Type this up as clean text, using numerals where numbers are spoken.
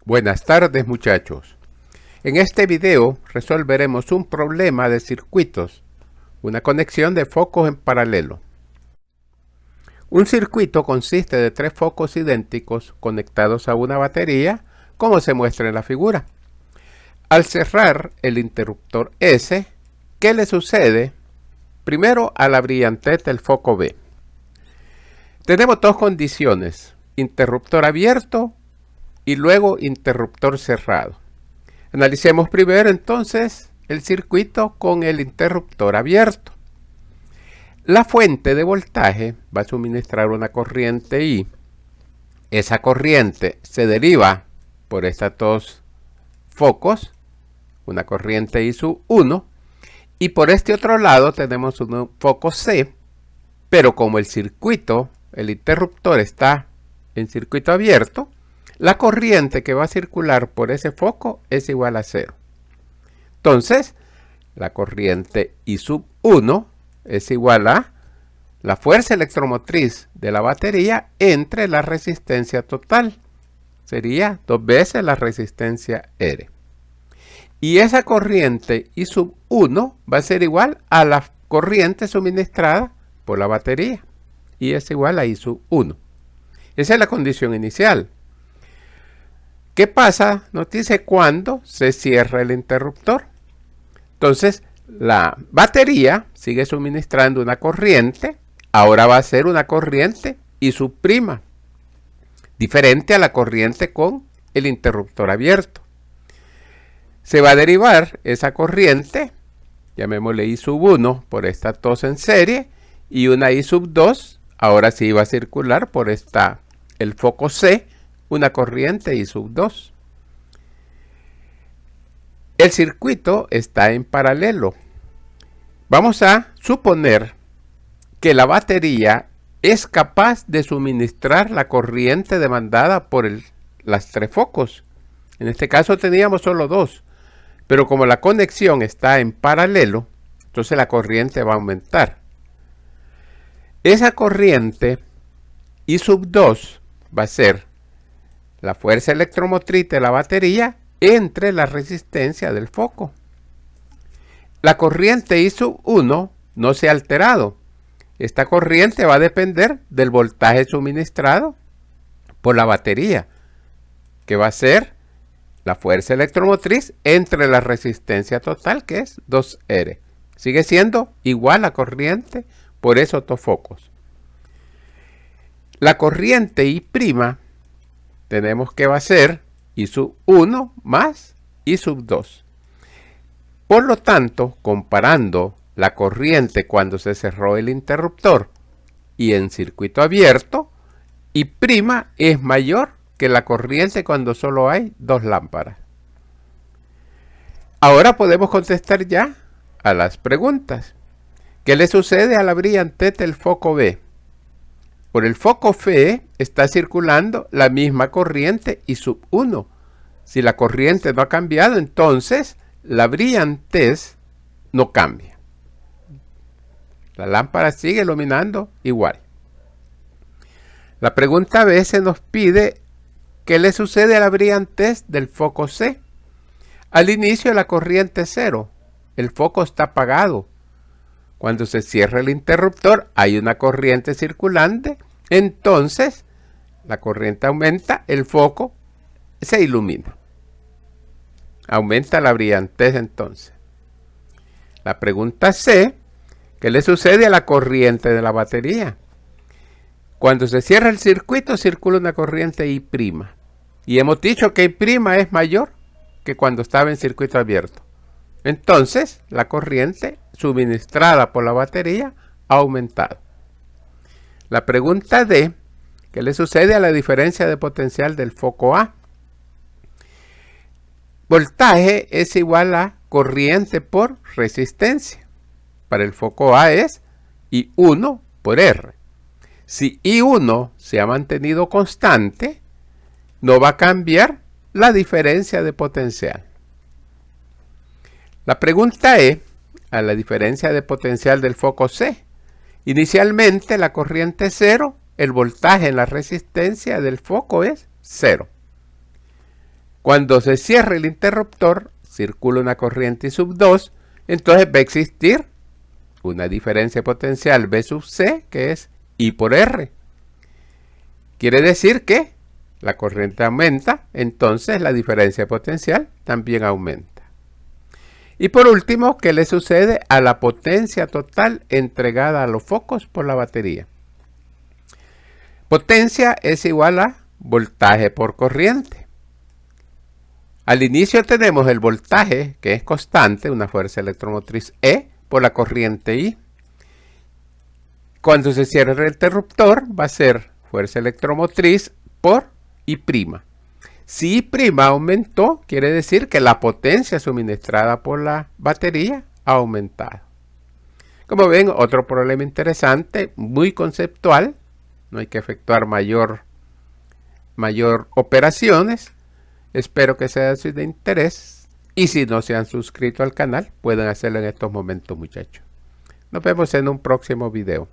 Buenas tardes, muchachos. En este video resolveremos un problema de circuitos, una conexión de focos en paralelo. Un circuito consiste de tres focos idénticos conectados a una batería, como se muestra en la figura. Al cerrar el interruptor S, ¿qué le sucede? Primero, a la brillantez del foco B. Tenemos dos condiciones: interruptor abierto y luego interruptor cerrado. Analicemos primero entonces el circuito con el interruptor abierto. La fuente de voltaje va a suministrar una corriente I. Esa corriente se deriva por estos dos focos, una corriente I sub 1, y por este otro lado tenemos un foco C, pero como el circuito, el interruptor está en circuito abierto, la corriente que va a circular por ese foco es igual a 0. Entonces, la corriente I sub 1 es igual a la fuerza electromotriz de la batería entre la resistencia total. Sería 2 veces la resistencia R. Y esa corriente I sub 1 va a ser igual a la corriente suministrada por la batería. Y es igual a I sub 1. Esa es la condición inicial. ¿Qué pasa? Nos dice cuando se cierra el interruptor. Entonces, la batería sigue suministrando una corriente. Ahora va a ser una corriente I sub prima, diferente a la corriente con el interruptor abierto. Se va a derivar esa corriente, llamémosle I sub 1 por esta tos en serie, y una I sub 2, ahora sí va a circular por el foco C, una corriente I sub 2. El circuito está en paralelo. Vamos a suponer que la batería es capaz de suministrar la corriente demandada por los tres focos. En este caso teníamos solo dos, pero como la conexión está en paralelo, entonces la corriente va a aumentar. Esa corriente I sub 2 va a ser la fuerza electromotriz de la batería entre la resistencia del foco. La corriente I sub 1 no se ha alterado. Esta corriente va a depender del voltaje suministrado por la batería, que va a ser la fuerza electromotriz entre la resistencia total, que es 2R. Sigue siendo igual la corriente por esos dos focos. La corriente I', tenemos que va a ser I sub 1 más I sub 2. Por lo tanto, comparando la corriente cuando se cerró el interruptor y en circuito abierto, I' es mayor que la corriente cuando solo hay dos lámparas. Ahora podemos contestar ya a las preguntas. ¿Qué le sucede a la brillantez del foco B? Por el foco Fe está circulando la misma corriente I sub 1. Si la corriente no ha cambiado, entonces la brillantez no cambia. La lámpara sigue iluminando igual. La pregunta B se nos pide ¿qué le sucede a la brillantez del foco C? Al inicio de la corriente 0, el foco está apagado. Cuando se cierra el interruptor hay una corriente circulante, entonces la corriente aumenta, el foco se ilumina. Aumenta la brillantez entonces. La pregunta C, ¿qué le sucede a la corriente de la batería? Cuando se cierra el circuito circula una corriente I'. Y hemos dicho que I' es mayor que cuando estaba en circuito abierto. Entonces, la corriente suministrada por la batería ha aumentado. La pregunta D, ¿qué le sucede a la diferencia de potencial del foco A? Voltaje es igual a corriente por resistencia. Para el foco A es I1 por R. Si I1 se ha mantenido constante, no va a cambiar la diferencia de potencial. La pregunta E, a la diferencia de potencial del foco C. Inicialmente la corriente es 0, el voltaje en la resistencia del foco es 0. Cuando se cierre el interruptor, circula una corriente I sub 2, entonces va a existir una diferencia potencial V sub C, que es I por R. Quiere decir que la corriente aumenta, entonces la diferencia potencial también aumenta. Y por último, ¿qué le sucede a la potencia total entregada a los focos por la batería? Potencia es igual a voltaje por corriente. Al inicio tenemos el voltaje, que es constante, una fuerza electromotriz E, por la corriente I. Cuando se cierre el interruptor, va a ser fuerza electromotriz por I'. Si I' aumentó, quiere decir que la potencia suministrada por la batería ha aumentado. Como ven, otro problema interesante, muy conceptual. No hay que efectuar mayor operaciones. Espero que sea de interés. Y si no se han suscrito al canal, pueden hacerlo en estos momentos, muchachos. Nos vemos en un próximo video.